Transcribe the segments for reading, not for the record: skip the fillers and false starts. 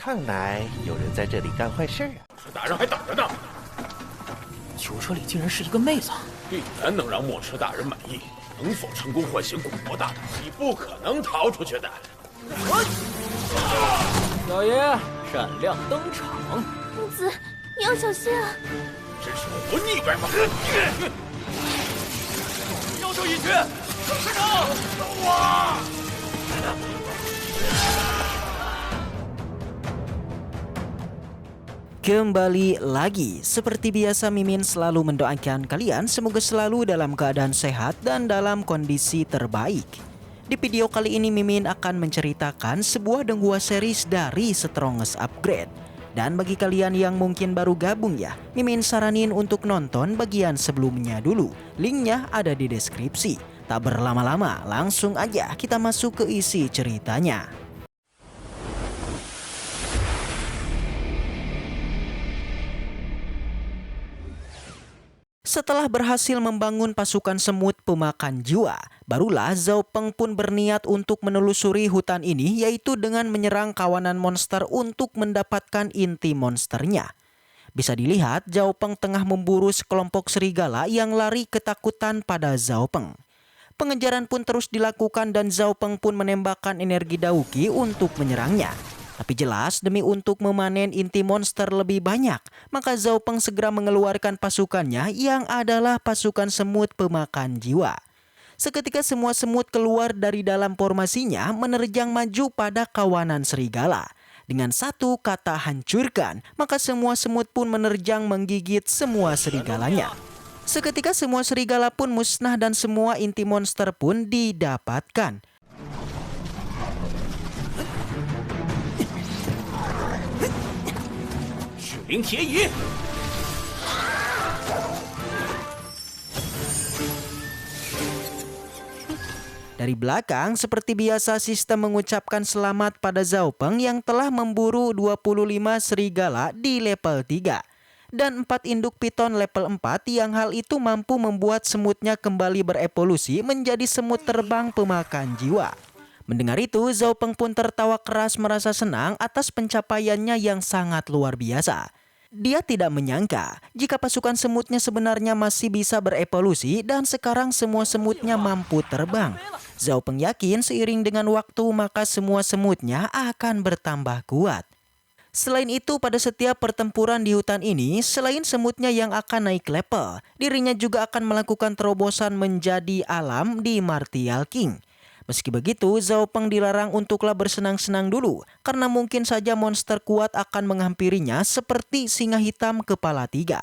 看来有人在这里干坏事啊！是大人还等着呢。囚车里竟然是一个妹子，必然能让墨池大人满意。能否成功唤醒古魔大人，你不可能逃出去的。老爷，闪亮登场！公子，你要小心啊！真是不腻歪吗？妖兽一绝，师长，救我Kembali lagi, seperti biasa Mimin selalu mendoakan kalian semoga selalu dalam keadaan sehat dan dalam kondisi terbaik. Di video kali ini Mimin akan menceritakan sebuah Donghua series dari Strongest Upgrade. Dan bagi kalian yang mungkin baru gabung ya, Mimin saranin untuk nonton bagian sebelumnya dulu. Linknya ada di deskripsi. Tak berlama-lama, langsung aja kita masuk ke isi ceritanya. Setelah berhasil membangun pasukan semut pemakan jiwa, barulah Zhao Peng pun berniat untuk menelusuri hutan ini, yaitu dengan menyerang kawanan monster untuk mendapatkan inti monsternya. Bisa dilihat Zhao Peng tengah memburu sekelompok serigala yang lari ketakutan pada Zhao Peng. Pengejaran pun terus dilakukan dan Zhao Peng pun menembakkan energi Dauki untuk menyerangnya. Tapi jelas demi untuk memanen inti monster lebih banyak, maka Zhao Peng segera mengeluarkan pasukannya yang adalah pasukan semut pemakan jiwa. Seketika semua semut keluar dari dalam formasinya menerjang maju pada kawanan serigala. Dengan satu kata hancurkan, maka semua semut pun menerjang menggigit semua serigalanya. Seketika semua serigala pun musnah dan semua inti monster pun didapatkan. Dari belakang, seperti biasa sistem mengucapkan selamat pada Zhao Peng yang telah memburu 25 serigala di level 3. Dan 4 induk piton level 4 yang hal itu mampu membuat semutnya kembali berevolusi menjadi semut terbang pemakan jiwa. Mendengar itu, Zhao Peng pun tertawa keras merasa senang atas pencapaiannya yang sangat luar biasa. Dia tidak menyangka jika pasukan semutnya sebenarnya masih bisa berevolusi dan sekarang semua semutnya mampu terbang. Zhao Peng yakin seiring dengan waktu maka semua semutnya akan bertambah kuat. Selain itu, pada setiap pertempuran di hutan ini, selain semutnya yang akan naik level, dirinya juga akan melakukan terobosan menjadi alam di Martial King. Meski begitu, Zhao Peng dilarang untuklah bersenang-senang dulu karena mungkin saja monster kuat akan menghampirinya seperti singa hitam kepala 3.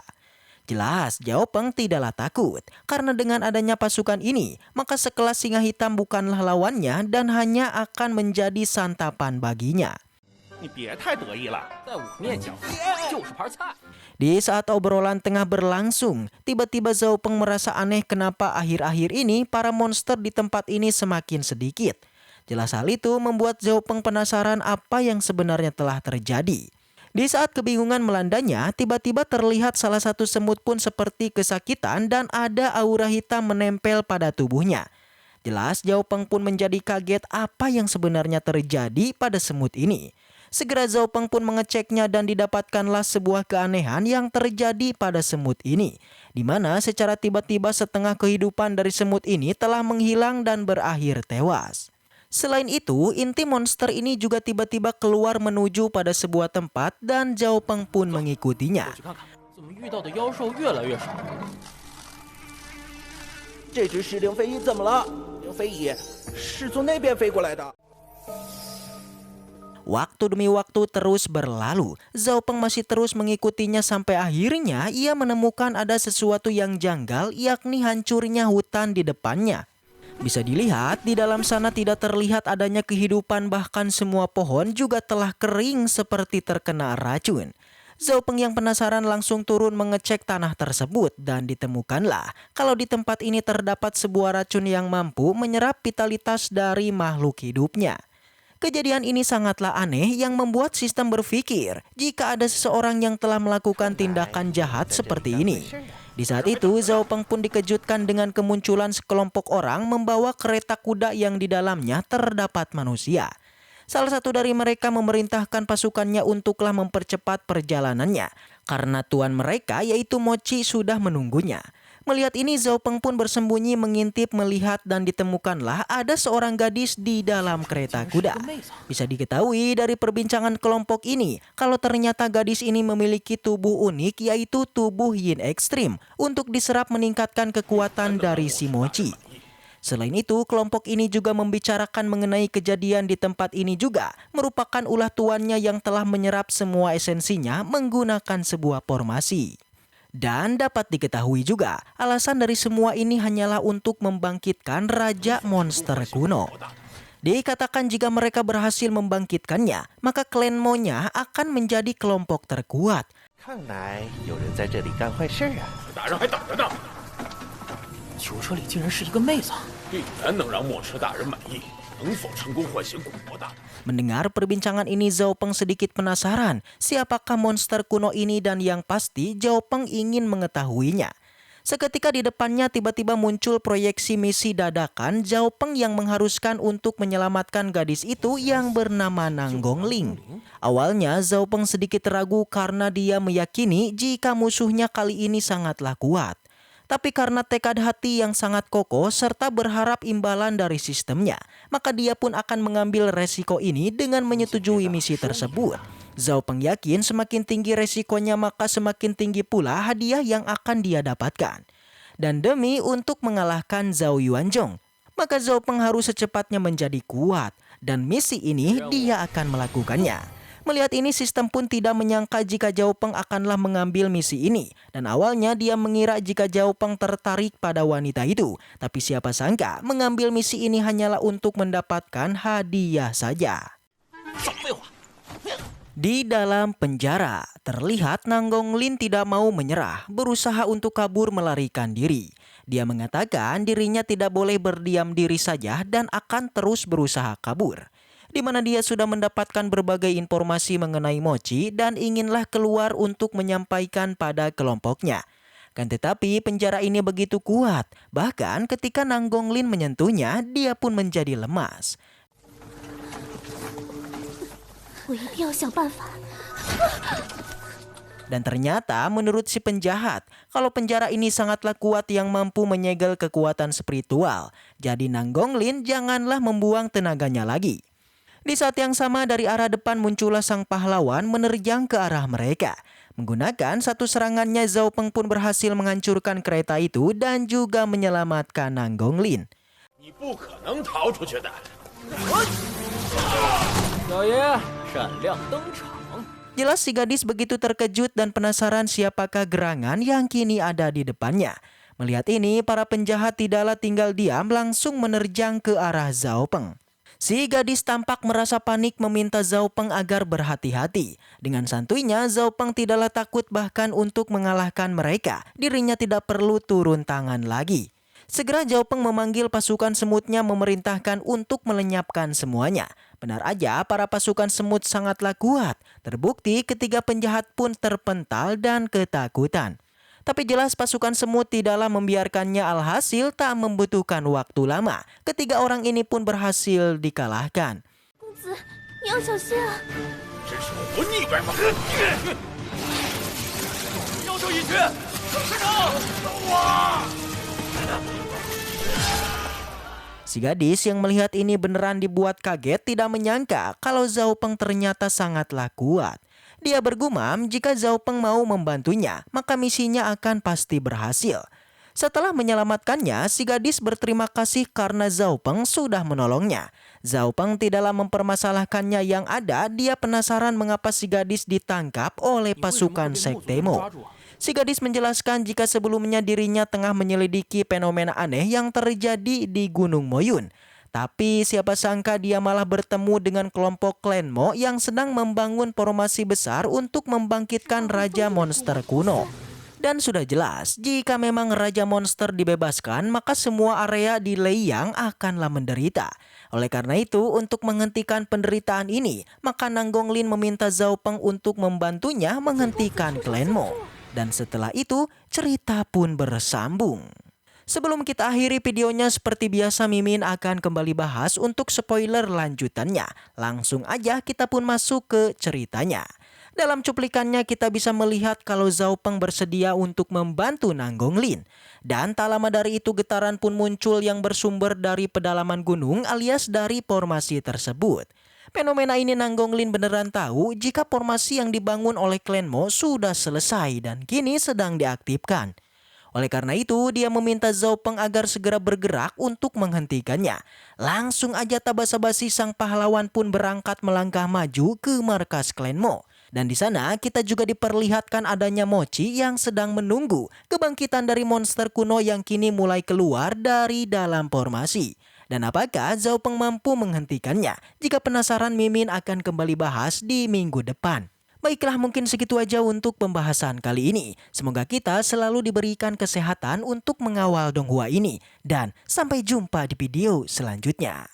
Jelas, Zhao Peng tidaklah takut karena dengan adanya pasukan ini, maka sekelas singa hitam bukanlah lawannya dan hanya akan menjadi santapan baginya. Di saat obrolan tengah berlangsung, tiba-tiba Zhao Peng merasa aneh kenapa akhir-akhir ini para monster di tempat ini semakin sedikit. Jelas hal itu membuat Zhao Peng penasaran apa yang sebenarnya telah terjadi. Di saat kebingungan melandanya, tiba-tiba terlihat salah satu semut pun seperti kesakitan dan ada aura hitam menempel pada tubuhnya. Jelas Zhao Peng pun menjadi kaget apa yang sebenarnya terjadi pada semut ini. Segera Zhao Peng pun mengeceknya dan didapatkanlah sebuah keanehan yang terjadi pada semut ini. Di mana secara tiba-tiba setengah kehidupan dari semut ini telah menghilang dan berakhir tewas. Selain itu, inti monster ini juga tiba-tiba keluar menuju pada sebuah tempat dan Zhao Peng pun mengikutinya. Waktu demi waktu terus berlalu, Zhao Peng masih terus mengikutinya sampai akhirnya ia menemukan ada sesuatu yang janggal, yakni hancurnya hutan di depannya. Bisa dilihat di dalam sana tidak terlihat adanya kehidupan, bahkan semua pohon juga telah kering seperti terkena racun. Zhao Peng yang penasaran langsung turun mengecek tanah tersebut dan ditemukanlah kalau di tempat ini terdapat sebuah racun yang mampu menyerap vitalitas dari makhluk hidupnya. Kejadian ini sangatlah aneh yang membuat sistem berpikir jika ada seseorang yang telah melakukan tindakan jahat seperti ini. Di saat itu, Zhao Peng pun dikejutkan dengan kemunculan sekelompok orang membawa kereta kuda yang di dalamnya terdapat manusia. Salah satu dari mereka memerintahkan pasukannya untuklah mempercepat perjalanannya karena tuan mereka yaitu Mochi sudah menunggunya. Melihat ini Zhao Peng pun bersembunyi mengintip melihat dan ditemukanlah ada seorang gadis di dalam kereta kuda. Bisa diketahui dari perbincangan kelompok ini kalau ternyata gadis ini memiliki tubuh unik yaitu tubuh yin ekstrim untuk diserap meningkatkan kekuatan dari si Mochi. Selain itu, kelompok ini juga membicarakan mengenai kejadian di tempat ini juga merupakan ulah tuannya yang telah menyerap semua esensinya menggunakan sebuah formasi. Dan dapat diketahui juga, alasan dari semua ini hanyalah untuk membangkitkan Raja Monster kuno. Dikatakan jika mereka berhasil membangkitkannya, maka klan Mo-nya akan menjadi kelompok terkuat. 看来有人在这里干坏事啊！ 大人还等着呢， 囚车里竟然是一个妹子。 必然能让墨池大人满意。能否成功唤醒古魔大人？ Mendengar perbincangan ini, Zhao Peng sedikit penasaran siapakah monster kuno ini dan yang pasti Zhao Peng ingin mengetahuinya. Seketika di depannya tiba-tiba muncul proyeksi misi dadakan Zhao Peng yang mengharuskan untuk menyelamatkan gadis itu yang bernama Nanggong Ling. Awalnya Zhao Peng sedikit ragu karena dia meyakini jika musuhnya kali ini sangatlah kuat. Tapi karena tekad hati yang sangat kokoh serta berharap imbalan dari sistemnya, maka dia pun akan mengambil resiko ini dengan menyetujui misi tersebut. Zhao Peng yakin semakin tinggi resikonya maka semakin tinggi pula hadiah yang akan dia dapatkan. Dan demi untuk mengalahkan Zhao Yuanzhong, maka Zhao Peng harus secepatnya menjadi kuat. Dan misi ini dia akan melakukannya. Melihat ini, sistem pun tidak menyangka jika Zhao Peng akanlah mengambil misi ini. Dan awalnya dia mengira jika Zhao Peng tertarik pada wanita itu. Tapi siapa sangka mengambil misi ini hanyalah untuk mendapatkan hadiah saja. Di dalam penjara, terlihat Nanggong Lin tidak mau menyerah, berusaha untuk kabur melarikan diri. Dia mengatakan dirinya tidak boleh berdiam diri saja dan akan terus berusaha kabur. Di mana dia sudah mendapatkan berbagai informasi mengenai Mochi dan inginlah keluar untuk menyampaikan pada kelompoknya. Kan tetapi penjara ini begitu kuat, bahkan ketika Nanggong Lin menyentuhnya, dia pun menjadi lemas. Dan ternyata menurut si penjahat, kalau penjara ini sangatlah kuat yang mampu menyegel kekuatan spiritual. Jadi Nanggong Lin janganlah membuang tenaganya lagi. Di saat yang sama dari arah depan muncullah sang pahlawan menerjang ke arah mereka. Menggunakan satu serangannya, Zhao Peng pun berhasil menghancurkan kereta itu dan juga menyelamatkan Nanggong Lin. Jelas si gadis begitu terkejut dan penasaran siapakah gerangan yang kini ada di depannya. Melihat ini, para penjahat tidaklah tinggal diam, langsung menerjang ke arah Zhao Peng. Si gadis tampak merasa panik meminta Zhao Peng agar berhati-hati. Dengan santuinya, Zhao Peng tidaklah takut bahkan untuk mengalahkan mereka. Dirinya tidak perlu turun tangan lagi. Segera Zhao Peng memanggil pasukan semutnya memerintahkan untuk melenyapkan semuanya. Benar aja para pasukan semut sangatlah kuat. Terbukti ketiga penjahat pun terpental dan ketakutan. Tapi jelas pasukan semut tidaklah membiarkannya, alhasil tak membutuhkan waktu lama. Ketiga orang ini pun berhasil dikalahkan. Si gadis yang melihat ini beneran dibuat kaget, tidak menyangka kalau Zhao Peng ternyata sangatlah kuat. Dia bergumam jika Zhao Peng mau membantunya, maka misinya akan pasti berhasil. Setelah menyelamatkannya, si gadis berterima kasih karena Zhao Peng sudah menolongnya. Zhao Peng tidaklah mempermasalahkannya yang ada, dia penasaran mengapa si gadis ditangkap oleh pasukan Sekte Mo. Si gadis menjelaskan jika sebelumnya dirinya tengah menyelidiki fenomena aneh yang terjadi di Gunung Moyun. Tapi siapa sangka dia malah bertemu dengan kelompok klan Mo yang sedang membangun formasi besar untuk membangkitkan Raja Monster kuno. Dan sudah jelas, jika memang Raja Monster dibebaskan, maka semua area di Leiyang akanlah menderita. Oleh karena itu, untuk menghentikan penderitaan ini, maka Nanggong Lin meminta Zhao Peng untuk membantunya menghentikan klan Mo. Dan setelah itu, cerita pun bersambung. Sebelum kita akhiri videonya, seperti biasa Mimin akan kembali bahas untuk spoiler lanjutannya. Langsung aja kita pun masuk ke ceritanya. Dalam cuplikannya kita bisa melihat kalau Zhao Peng bersedia untuk membantu Nanggong Lin. Dan tak lama dari itu getaran pun muncul yang bersumber dari pedalaman gunung alias dari formasi tersebut. Fenomena ini Nanggong Lin beneran tahu jika formasi yang dibangun oleh klan Mo sudah selesai dan kini sedang diaktifkan. Oleh karena itu, dia meminta Zhao Peng agar segera bergerak untuk menghentikannya. Langsung aja tak basa-basi sang pahlawan pun berangkat melangkah maju ke markas klan Mo. Dan di sana kita juga diperlihatkan adanya Mochi yang sedang menunggu kebangkitan dari monster kuno yang kini mulai keluar dari dalam formasi. Dan apakah Zhao Peng mampu menghentikannya? Jika penasaran, Mimin akan kembali bahas di minggu depan. Baiklah, mungkin segitu aja untuk pembahasan kali ini. Semoga kita selalu diberikan kesehatan untuk mengawal Donghua ini. Dan sampai jumpa di video selanjutnya.